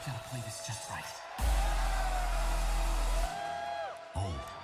Gotta play this just right. Oh.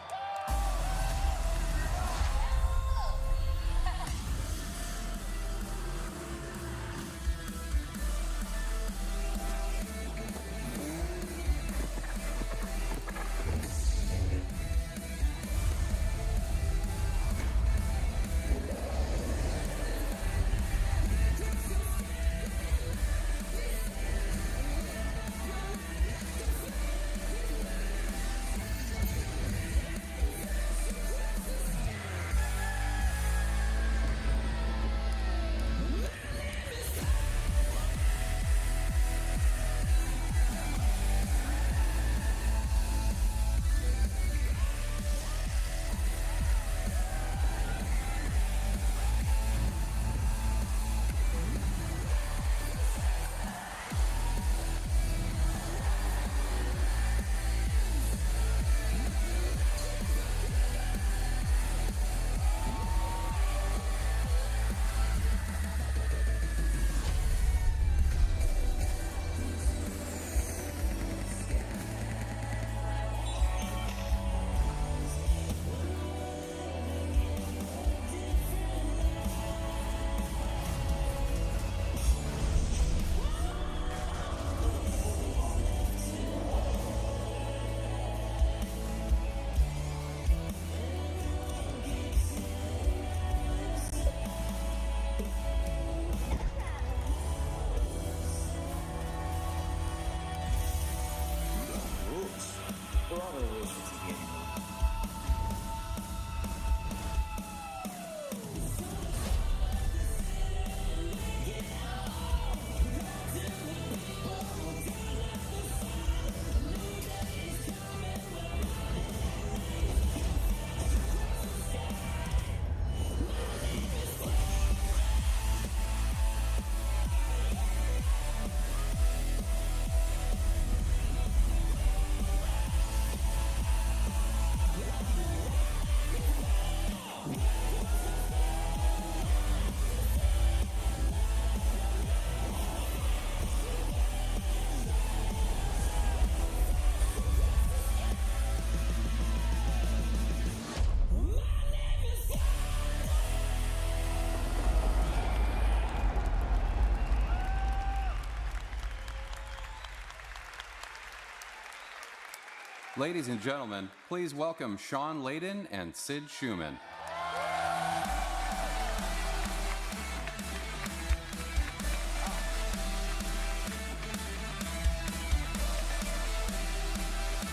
Ladies and gentlemen, please welcome Shawn Layden and Sid Schumann.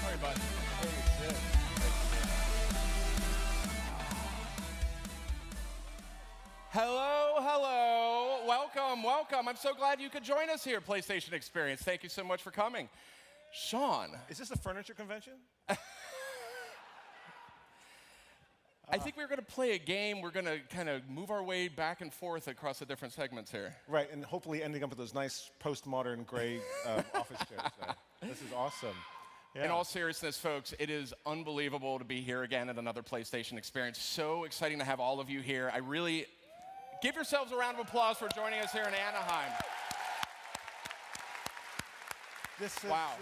Sorry, bud. Hey, Sid. Hello, hello. Welcome, welcome. I'm so glad you could join us here, PlayStation Experience. Thank you so much for coming. Shawn. Is this a furniture convention? I think we're going to play a game. We're going to kind of move our way back and forth across the different segments here. Right, and hopefully ending up with those nice postmodern gray office chairs. This is awesome. Yeah. In all seriousness, folks, it is unbelievable to be here again at another PlayStation Experience. So exciting to have all of you here. I really give yourselves a round of applause for joining us here in Anaheim. This is Wow.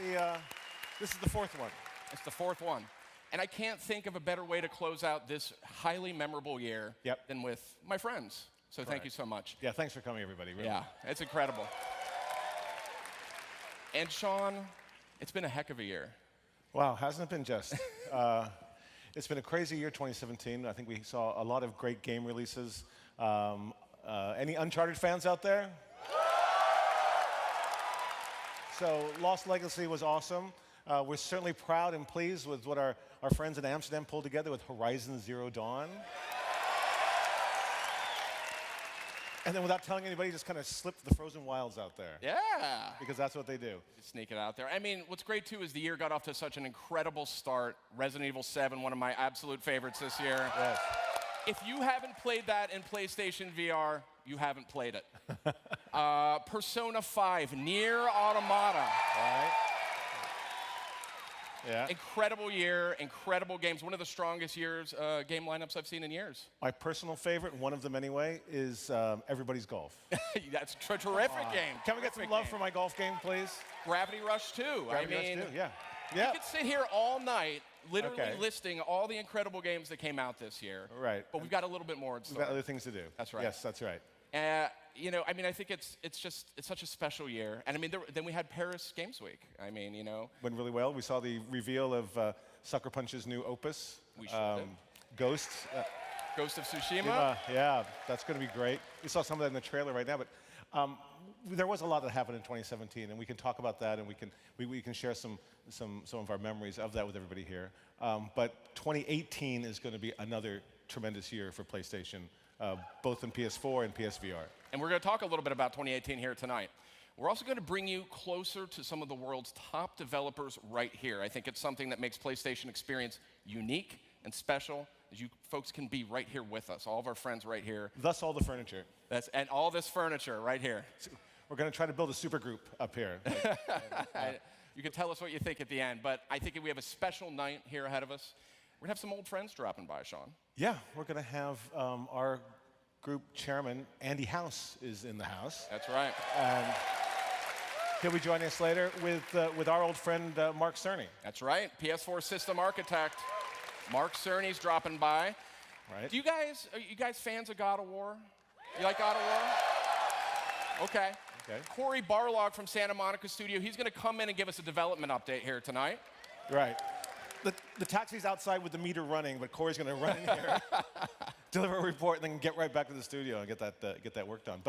this is the fourth one. It's the fourth one. And I can't think of a better way to close out this highly memorable year than with my friends. So thank you so much. Yeah, thanks for coming, everybody. Really. Yeah, it's incredible. And Shawn, it's been a heck of a year. Wow, hasn't it been just? It's been a crazy year, 2017. I think we saw a lot of great game releases. Any Uncharted fans out there? So Lost Legacy was awesome. We're certainly proud and pleased with what our friends in Amsterdam pulled together with Horizon Zero Dawn. And then without telling anybody, just kind of slipped the Frozen Wilds out there. Yeah. Because that's what they do. Just sneak it out there. I mean, what's great, too, is the year got off to such an incredible start. Resident Evil 7, one of my absolute favorites this year. Yes. If you haven't played that in PlayStation VR, you haven't played it. Persona 5, Nier Automata. Right. Yeah. Incredible year, incredible games. One of the strongest game lineups I've seen in years. My personal favorite, one of them anyway, is Everybody's Golf. That's a terrific game. Can we get some love for my golf game, please? Gravity Rush 2. Gravity Rush 2, yeah. Yeah. You could sit here all night literally Okay. listing all the incredible games that came out this year. Right. But we've got a little bit more in store. We've got other things to do. That's right. Yes, that's right. You know, I mean, I think it's such a special year. And I mean, then we had Paris Games Week. I mean, you know. Went really well. We saw the reveal of Sucker Punch's new opus. We sure did. Ghost. Ghost of Tsushima. Yeah, that's going to be great. We saw some of that in the trailer right now, but there was a lot that happened in 2017, and we can talk about that, and we can share some of our memories of that with everybody here. But 2018 is going to be another tremendous year for PlayStation, both in PS4 and PSVR. And we're going to talk a little bit about 2018 here tonight. We're also going to bring you closer to some of the world's top developers right here. I think it's something that makes PlayStation experience unique and special, as you folks can be right here with us, all of our friends right here. Thus all the furniture. And all this furniture right here. We're going to try to build a super group up here. You can tell us what you think at the end, but I think we have a special night here ahead of us. We're going to have some old friends dropping by, Sean. Yeah, we're going to have our group chairman, Andy House, is in the house. That's right. And he'll be joining us later with our old friend, Mark Cerny. That's right. PS4 system architect. Mark Cerny's dropping by. Right. Are you guys fans of God of War? You like God of War? Okay. Corey Barlog from Santa Monica Studio, he's going to come in and give us a development update here tonight. Right. The taxi's outside with the meter running, but Corey's going to run in here, deliver a report, and then get right back to the studio and get that work done.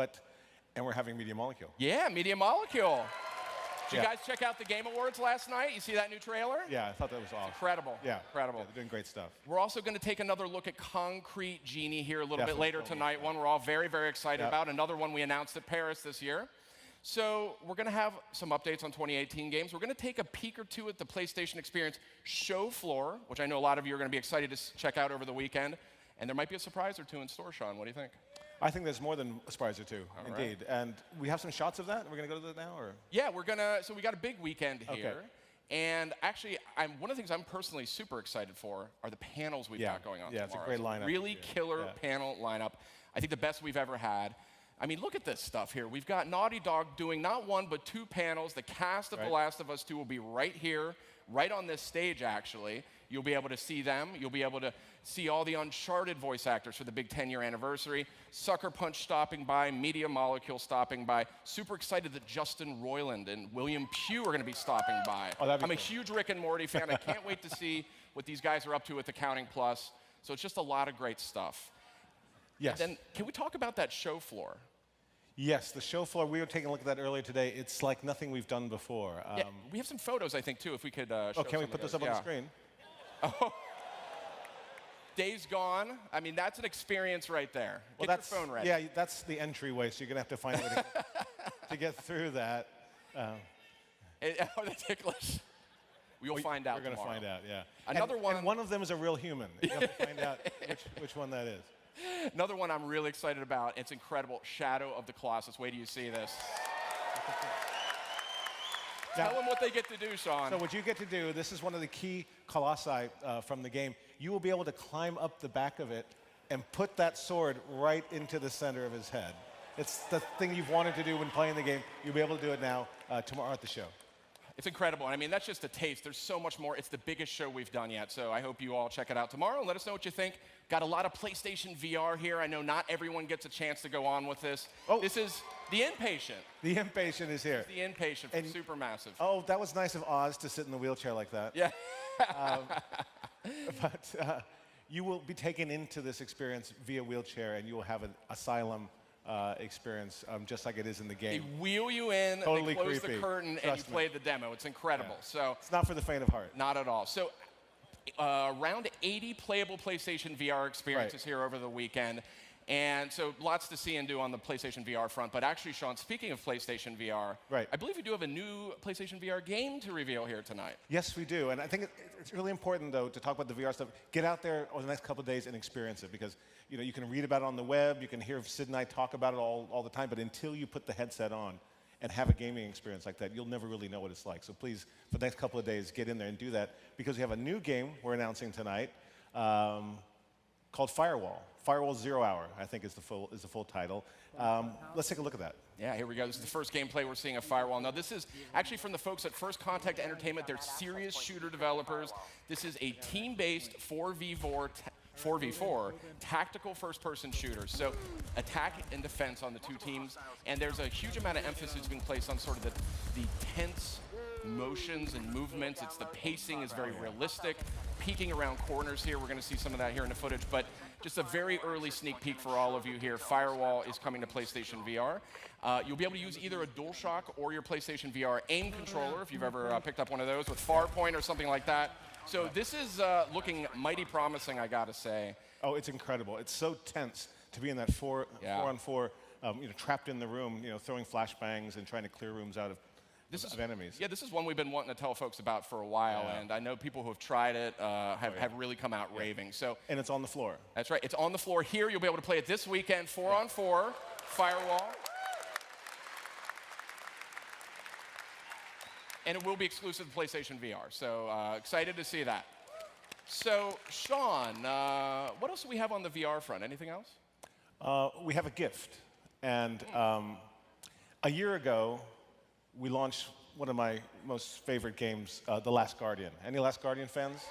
And we're having Media Molecule. Yeah, Media Molecule. Did you guys check out the Game Awards last night? You see that new trailer? Yeah, I thought that was awesome. Incredible. Yeah. Incredible. Yeah, they're doing great stuff. We're also going to take another look at Concrete Genie here a little bit later tonight. One we're all very, very excited about. Another one we announced at Paris this year. So we're going to have some updates on 2018 games. We're going to take a peek or two at the PlayStation Experience show floor, which I know a lot of you are going to be excited to check out over the weekend. And there might be a surprise or two in store, Sean. What do you think? I think there's more than a surprise or two, indeed. Right. And we have some shots of that. We're going to go to that now, or? Yeah, so we got a big weekend here. Okay. And actually, one of the things I'm personally super excited for are the panels we've got going on tomorrow. Yeah, it's a great lineup. Really killer panel lineup. I think the best we've ever had. I mean, look at this stuff here. We've got Naughty Dog doing not one, but two panels. The cast of The Last of Us 2 will be right here, right on this stage, actually. You'll be able to see them. You'll be able to see all the Uncharted voice actors for the big 10-year anniversary. Sucker Punch stopping by, Media Molecule stopping by. Super excited that Justin Roiland and William Pugh are going to be stopping by. I'm a huge Rick and Morty fan. I can't wait to see what these guys are up to with Accounting Plus. So it's just a lot of great stuff. Yes. And then, can we talk about that show floor? Yes, the show floor, we were taking a look at that earlier today. It's like nothing we've done before. Yeah, we have some photos, I think, too, if we could show can we put this up on the screen? Oh. Days Gone. I mean, that's an experience right there. Get your phone ready. Yeah, that's the entryway, so you're going to have to find a way to get through that. Are they ticklish? We'll find out We're going to tomorrow. find out, yeah. Another one. And one of them is a real human. You have to find out which one that is. Another one I'm really excited about. It's incredible. Shadow of the Colossus. Wait till you see this. Tell them what they get to do, Sean. So what you get to do, this is one of the key colossi from the game. You will be able to climb up the back of it and put that sword right into the center of his head. It's the thing you've wanted to do when playing the game. You'll be able to do it now tomorrow at the show. It's incredible. I mean, that's just a taste. There's so much more. It's the biggest show we've done yet. So I hope you all check it out tomorrow and let us know what you think. Got a lot of PlayStation VR here. I know not everyone gets a chance to go on with this. Oh. This is the Inpatient. The Inpatient is here. The Inpatient from Supermassive. Oh, that was nice of Oz to sit in the wheelchair like that. Yeah. But you will be taken into this experience via wheelchair, and you will have an asylum experience, just like it is in the game. They wheel you in, totally they close creepy. the curtain, and you play the demo. It's incredible. Yeah. So it's not for the faint of heart. Not at all. So around 80 playable PlayStation VR experiences here over the weekend. And so lots to see and do on the PlayStation VR front. But actually, Sean, speaking of PlayStation VR, I believe we do have a new PlayStation VR game to reveal here tonight. Yes, we do. And I think it's really important, though, to talk about the VR stuff. Get out there over the next couple of days and experience it, because you can read about it on the web, you can hear Sid and I talk about it all the time, but until you put the headset on and have a gaming experience like that, you'll never really know what it's like. So please, for the next couple of days, get in there and do that, because we have a new game we're announcing tonight called Firewall. Firewall 0 Hour, I think is the full title. Let's take a look at that. Yeah, here we go. This is the first gameplay we're seeing of Firewall. Now, this is actually from the folks at First Contact Entertainment. They're serious shooter developers. This is a team-based 4v4 tactical first-person shooter. So attack and defense on the two teams. And there's a huge amount of emphasis being placed on sort of the tense motions and movements. The pacing is very realistic. Peeking around corners here. We're going to see some of that here in the footage. But just a very early sneak peek for all of you here. Firewall is coming to PlayStation VR. You'll be able to use either a DualShock or your PlayStation VR aim controller, if you've ever picked up one of those with Farpoint or something like that. So this is looking mighty promising, I gotta say. Oh, it's incredible. It's so tense to be in that four-on-4, trapped in the room, throwing flashbangs and trying to clear rooms out of enemies. Yeah, this is one we've been wanting to tell folks about for a while, and I know people who have tried it have really come out raving. So, and it's on the floor. That's right. It's on the floor here. You'll be able to play it this weekend, 4-on-4, Firewall. And it will be exclusive to PlayStation VR, so excited to see that. So, Sean, what else do we have on the VR front? Anything else? We have a gift. And a year ago, we launched one of my most favorite games, The Last Guardian. Any Last Guardian fans?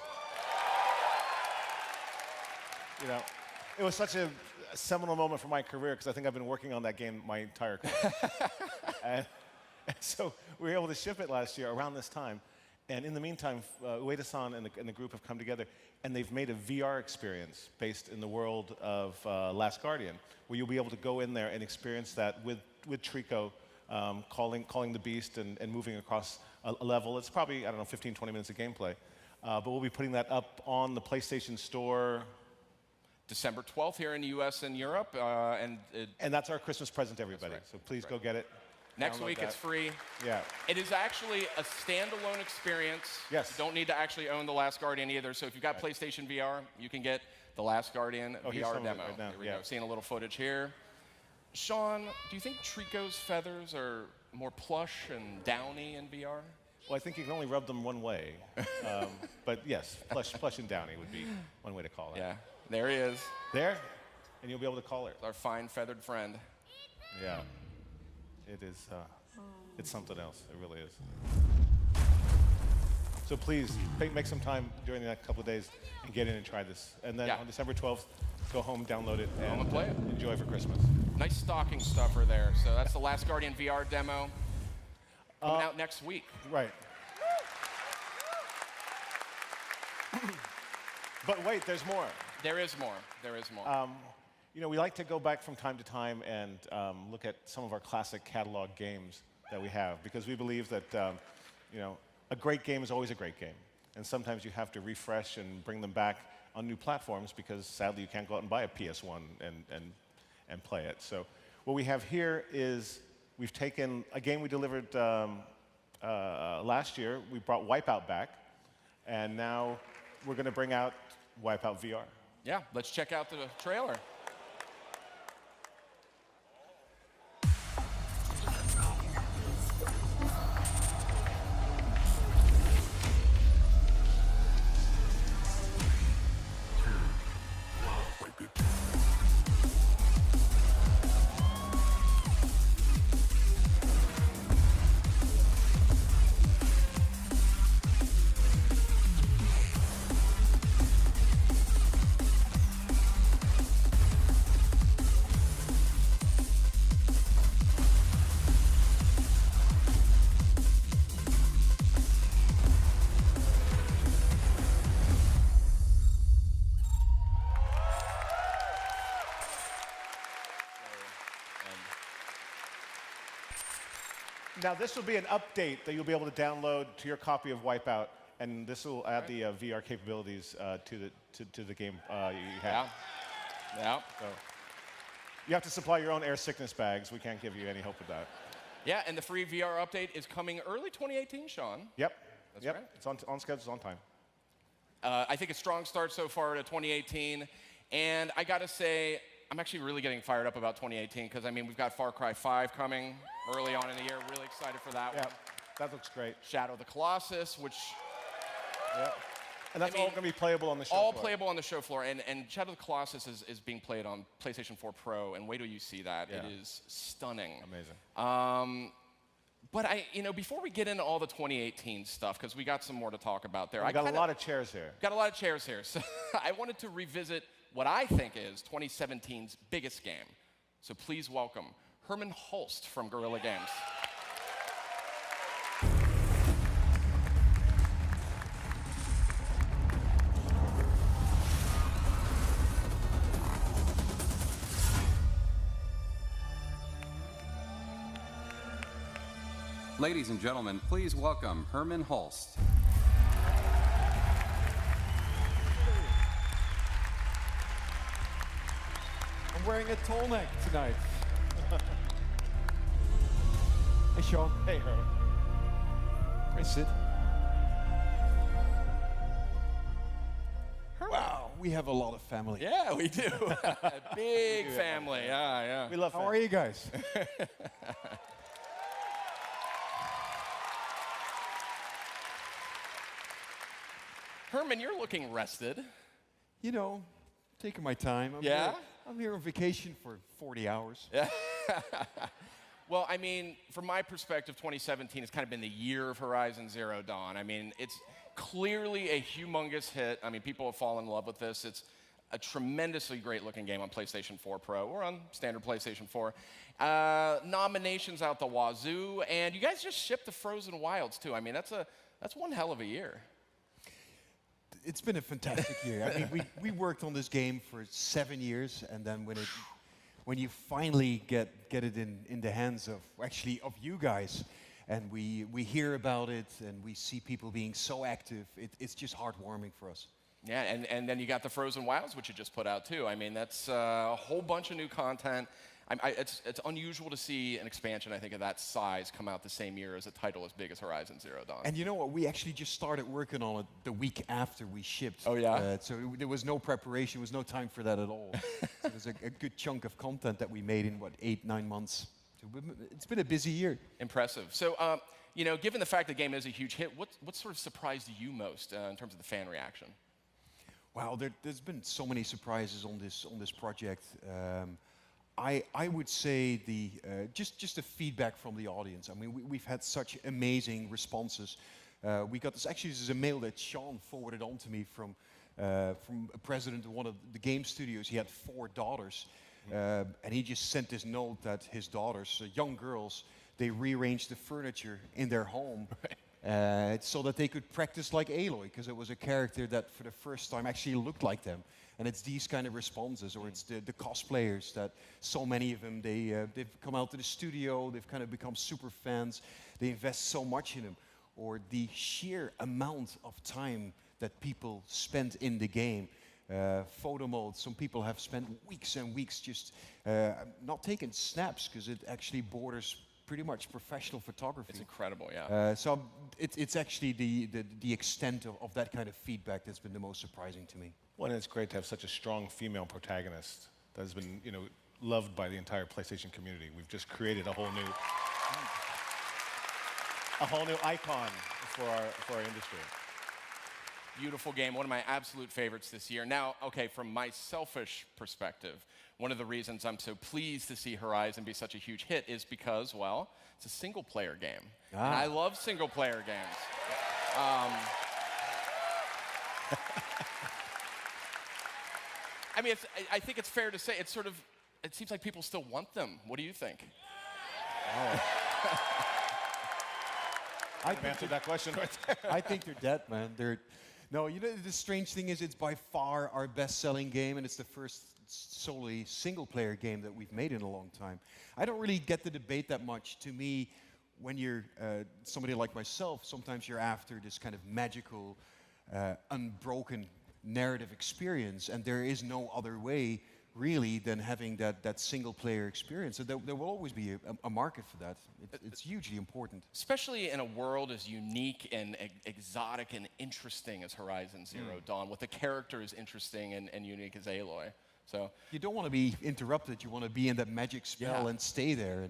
It was such a seminal moment for my career, because I think I've been working on that game my entire career. and so we were able to ship it last year around this time. And in the meantime, Ueda-san and the group have come together, and they've made a VR experience based in the world of Last Guardian, where you'll be able to go in there and experience that with Trico, calling the beast and moving across a level. It's probably, 15, 20 minutes of gameplay. But we'll be putting that up on the PlayStation Store December 12th here in the US and Europe. And that's our Christmas present to everybody. Right. So please go get it. Next week, it's free. Yeah. It is actually a standalone experience. Yes. You don't need to actually own The Last Guardian either. So if you've got PlayStation VR, you can get The Last Guardian VR demo. Right now. Here we go. Seeing a little footage here. Sean, do you think Trico's feathers are more plush and downy in VR? Well, I think you can only rub them one way. But yes, plush and downy would be one way to call it. Yeah, there he is. There, and you'll be able to call it. Our fine feathered friend. Yeah, it is. It's something else. It really is. So please, make some time during the next couple of days and get in and try this. And then on December 12th, go home, download it, and play it. Enjoy for Christmas. Nice stocking stuffer there. So that's the Last Guardian VR demo coming out next week. Right. But wait, there's more. There is more. There is more. We like to go back from time to time and look at some of our classic catalog games that we have, because we believe that a great game is always a great game. And sometimes you have to refresh and bring them back on new platforms, because sadly you can't go out and buy a PS1 and play it. So what we have here is we've taken a game we delivered last year. We brought Wipeout back, and now we're going to bring out Wipeout VR. Yeah, let's check out the trailer. Now, this will be an update that you'll be able to download to your copy of Wipeout, and this will add the VR capabilities to the game you have. Yeah. So you have to supply your own air sickness bags. We can't give you any help with that. Yeah, and the free VR update is coming early 2018, Sean. Yep. That's right. It's on schedule, it's on time. I think a strong start so far to 2018, and I gotta say, I'm actually really getting fired up about 2018, because we've got Far Cry 5 coming, early on in the year. Really excited for that Yeah, one. that looks great. Shadow of the Colossus, which Yeah. And that's I mean, all going to be playable on the show all floor. playable on the show floor. And Shadow of the Colossus is being played on PlayStation 4 Pro, and wait till you see that. Yeah. It is stunning. Amazing. But before we get into all the 2018 stuff, because we got some more to talk about there. We've got a lot of chairs here. Got a lot of chairs here. So I wanted to revisit what I think is 2017's biggest game. So please welcome Herman Hulst from Guerrilla Games. Ladies and gentlemen, please welcome Herman Hulst. I'm wearing a tall neck tonight. Hey, Sean. Hey, Herman. Hey, Sid. Wow, we have a lot of family. Yeah, we do. Big family. Yeah. We love How are you guys? Herman, you're looking rested. You know, taking my time. Yeah? I'm here on vacation for 40 hours. Well, I mean, from my perspective, 2017 has kind of been the year of Horizon Zero Dawn. I mean, it's clearly a humongous hit. I mean, people have fallen in love with this. It's a tremendously great-looking game on PlayStation 4 Pro or on standard PlayStation 4. Nominations out the wazoo, and you guys just shipped the Frozen Wilds, too. I mean, that's one hell of a year. It's been a fantastic year. I mean, we worked on this game for 7 years, and then when you finally get it in the hands of you guys, and we hear about it, and we see people being so active, it's just heartwarming for us. Yeah, and then you got the Frozen Wilds, which you just put out too. I mean, that's a whole bunch of new content. It's unusual to see an expansion, I think, of that size come out the same year as a title as big as Horizon Zero Dawn. And you know what? We actually just started working on it the week after we shipped. Oh, yeah? So there was no preparation, there was no time for that at all. So there's a good chunk of content that we made in, 8-9 months. So it's been a busy year. Impressive. So, given the fact the game is a huge hit, what sort of surprised you most in terms of the fan reaction? Wow, there's been so many surprises on this project. I would say just the feedback from the audience. I mean, we've had such amazing responses. We got this is a mail that Sean forwarded on to me from a president of one of the game studios. He had 4 daughters, and he just sent this note that his daughters, young girls, they rearranged the furniture in their home. So that they could practice like Aloy, because it was a character that for the first time actually looked like them. And it's these kind of responses, or it's the cosplayers that so many of them, they've come out to the studio, they've kind of become super fans, they invest so much in them. Or the sheer amount of time that people spend in the game. Photo mode, some people have spent weeks and weeks just not taking snaps, because it actually borders pretty much professional photography. It's incredible, yeah. So it's actually the extent of that kind of feedback that's been the most surprising to me. Well, and it's great to have such a strong female protagonist that has been, loved by the entire PlayStation community. We've just created a whole new icon for our industry. Beautiful game, one of my absolute favorites this year. Now, okay, from my selfish perspective, one of the reasons I'm so pleased to see Horizon be such a huge hit is because, well, it's a single-player game. And I love single-player games. I mean, I think it's fair to say it seems like people still want them. What do you think? I've answered that question right there. I think they're dead, man. No, the strange thing is it's by far our best-selling game, and it's the first solely single-player game that we've made in a long time. I don't really get the debate that much. To me, when you're somebody like myself, sometimes you're after this kind of magical, unbroken narrative experience, and there is no other way really than having that single-player experience. So there will always be a market for that. It's hugely important. Especially in a world as unique and exotic and interesting as Horizon Zero Dawn, with the characters interesting and unique as Aloy. So you don't want to be interrupted. You want to be in that magic spell and stay there.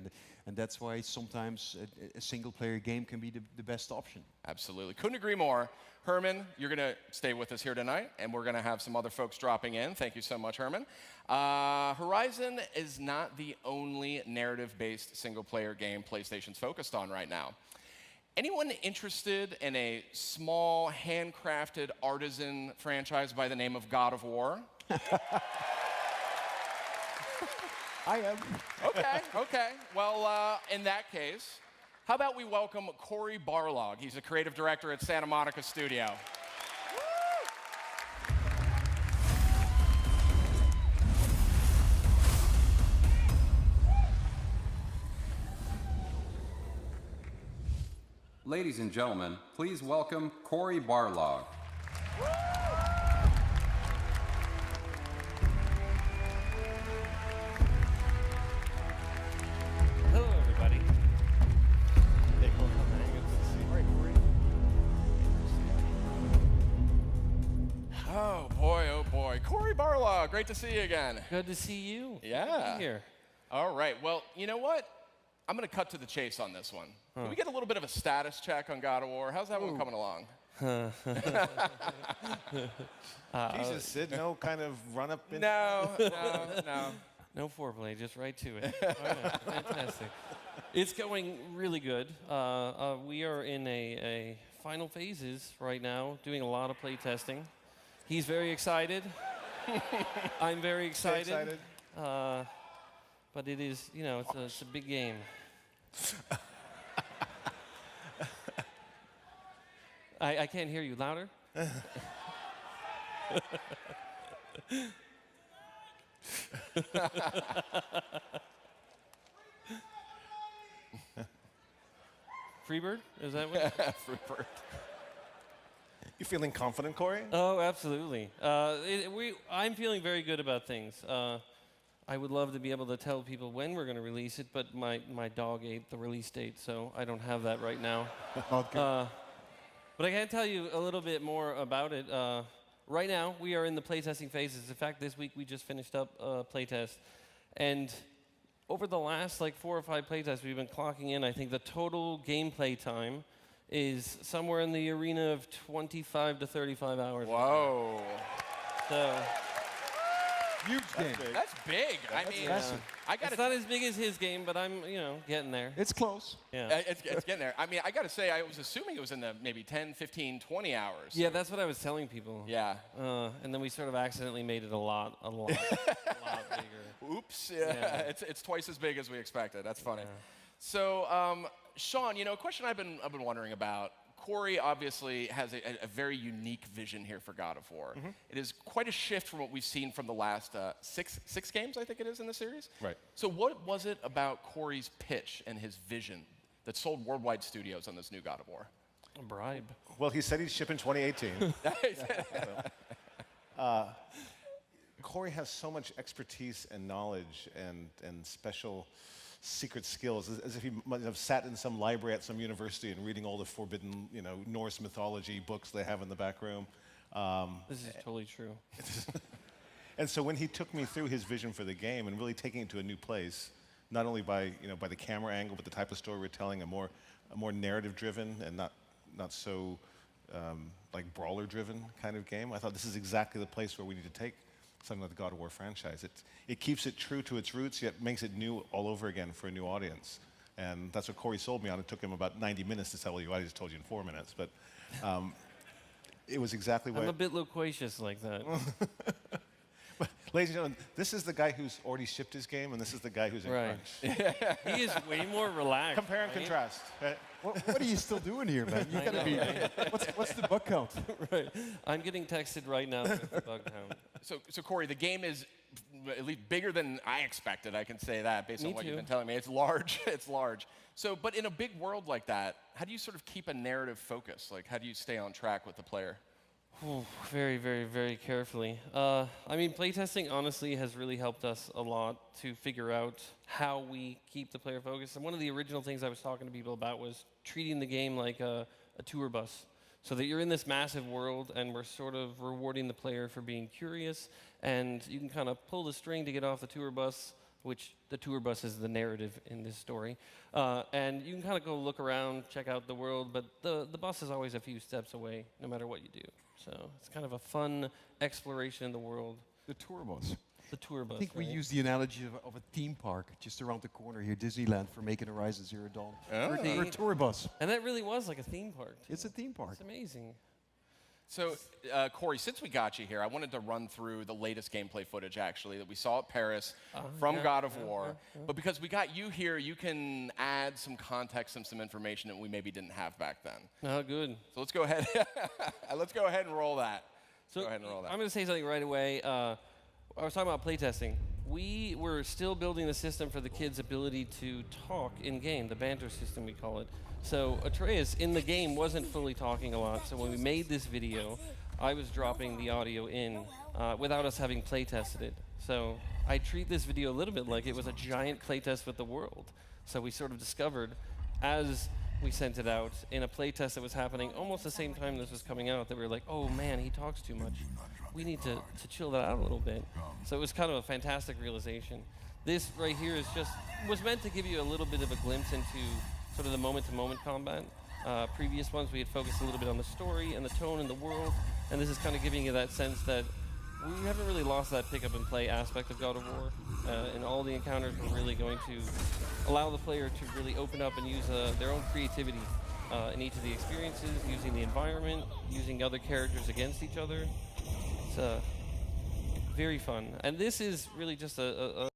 And that's why sometimes a single-player game can be the best option. Absolutely. Couldn't agree more. Herman, you're going to stay with us here tonight, and we're going to have some other folks dropping in. Thank you so much, Herman. Horizon is not the only narrative-based single-player game PlayStation's focused on right now. Anyone interested in a small, handcrafted artisan franchise by the name of God of War? I am. Okay. Well, in that case, how about we welcome Cory Barlog? He's a creative director at Santa Monica Studio. Ladies and gentlemen, please welcome Cory Barlog. Hello, everybody. Oh boy. Cory Barlog, great to see you again. Good to see you. Yeah. Be here. All right, well, you know what? I'm going to cut to the chase on this one. Can we get a little bit of a status check on God of War? How's that one coming along? Jesus, Sid, no kind of run-up? No. No foreplay, just right to it. All right, fantastic. It's going really good. We are in a final phases right now, doing a lot of play testing. He's very excited. I'm very excited. But it is, it's a big game. I can't hear you. Louder? Freebird? Is that what? Freebird. You feeling confident, Cory? Oh, absolutely. I'm feeling very good about things. I would love to be able to tell people when we're going to release it, but my dog ate the release date, so I don't have that right now. But I can tell you a little bit more about it. Right now, we are in the playtesting phases. In fact, this week we just finished up a playtest. And over the last 4 or 5 playtests, we've been clocking in. I think the total gameplay time is somewhere in the arena of 25 to 35 hours. Whoa. So Huge game. That's big. I mean, I got it's not as big as his game, but I'm, getting there. It's close. Yeah. It's getting there. I mean, I got to say, I was assuming it was in the maybe 10, 15, 20 hours. Yeah, that's what I was telling people. Yeah. And then we sort of accidentally made it a lot bigger. Oops. Yeah. It's twice as big as we expected. That's funny. Yeah. So, Sean, a question I've been wondering about. Cory obviously has a very unique vision here for God of War. Mm-hmm. It is quite a shift from what we've seen from the last six games, I think it is, in the series. Right. So what was it about Cory's pitch and his vision that sold worldwide studios on this new God of War? A bribe. Well, he said he'd ship in 2018. Cory has so much expertise and knowledge and special secret skills, as if he might have sat in some library at some university and reading all the forbidden, Norse mythology books they have in the back room. This is totally true. And so when he took me through his vision for the game and really taking it to a new place, not only by the camera angle, but the type of story we're telling, a more narrative-driven and not so brawler-driven kind of game, I thought this is exactly the place where we need to take something like the God of War franchise. It keeps it true to its roots, yet makes it new all over again for a new audience. And that's what Cory sold me on. It took him about 90 minutes to tell you. I just told you in 4 minutes. But it was exactly what... I'm a bit loquacious like that. But, ladies and gentlemen, this is the guy who's already shipped his game, and this is the guy who's in crunch. He is way more relaxed. Compare and contrast. What are you still doing here, man? You gotta be. What's the bug count? Right. I'm getting texted right now with the bug count. So Cory, the game is at least bigger than I expected. I can say that based on what too. you've been telling me. It's large. It's large. So, but in a big world like that, how do you sort of keep a narrative focus? How do you stay on track with the player? Oh, very, very, very carefully. Playtesting honestly has really helped us a lot to figure out how we keep the player focused. And one of the original things I was talking to people about was treating the game like a tour bus. So that you're in this massive world and we're sort of rewarding the player for being curious, and you can kind of pull the string to get off the tour bus which the tour bus is the narrative in this story. And you can kind of go look around, check out the world, but the bus is always a few steps away, no matter what you do. So it's kind of a fun exploration in the world. The tour bus. The tour bus. I think we use the analogy of a theme park just around the corner here, Disneyland, for Making Horizon Zero Dawn. We're a tour bus. And that really was like a theme park. Too. It's a theme park. It's amazing. So, Corey, since we got you here, I wanted to run through the latest gameplay footage, actually, that we saw at Paris from God of War. But because we got you here, you can add some context and some information that we maybe didn't have back then. Oh, good. So let's go ahead. Let's go ahead and roll that. So go ahead and roll that. I'm going to say something right away. I was talking about playtesting. We were still building the system for the kids' ability to talk in-game, the banter system we call it. So Atreus in the game wasn't fully talking a lot, so when we made this video, I was dropping the audio in without us having playtested it. So I treat this video a little bit like it was a giant playtest with the world. So we sort of discovered, as we sent it out, in a playtest that was happening almost the same time this was coming out, that we were like, oh man, he talks too much. We need to chill that out a little bit. So it was kind of a fantastic realization. This right here was meant to give you a little bit of a glimpse into sort of the moment-to-moment combat. Previous ones, we had focused a little bit on the story and the tone and the world, and this is kind of giving you that sense that we haven't really lost that pick-up-and-play aspect of God of War. In all the encounters, we're really going to allow the player to really open up and use their own creativity in each of the experiences, using the environment, using other characters against each other. It's very fun. And this is really just a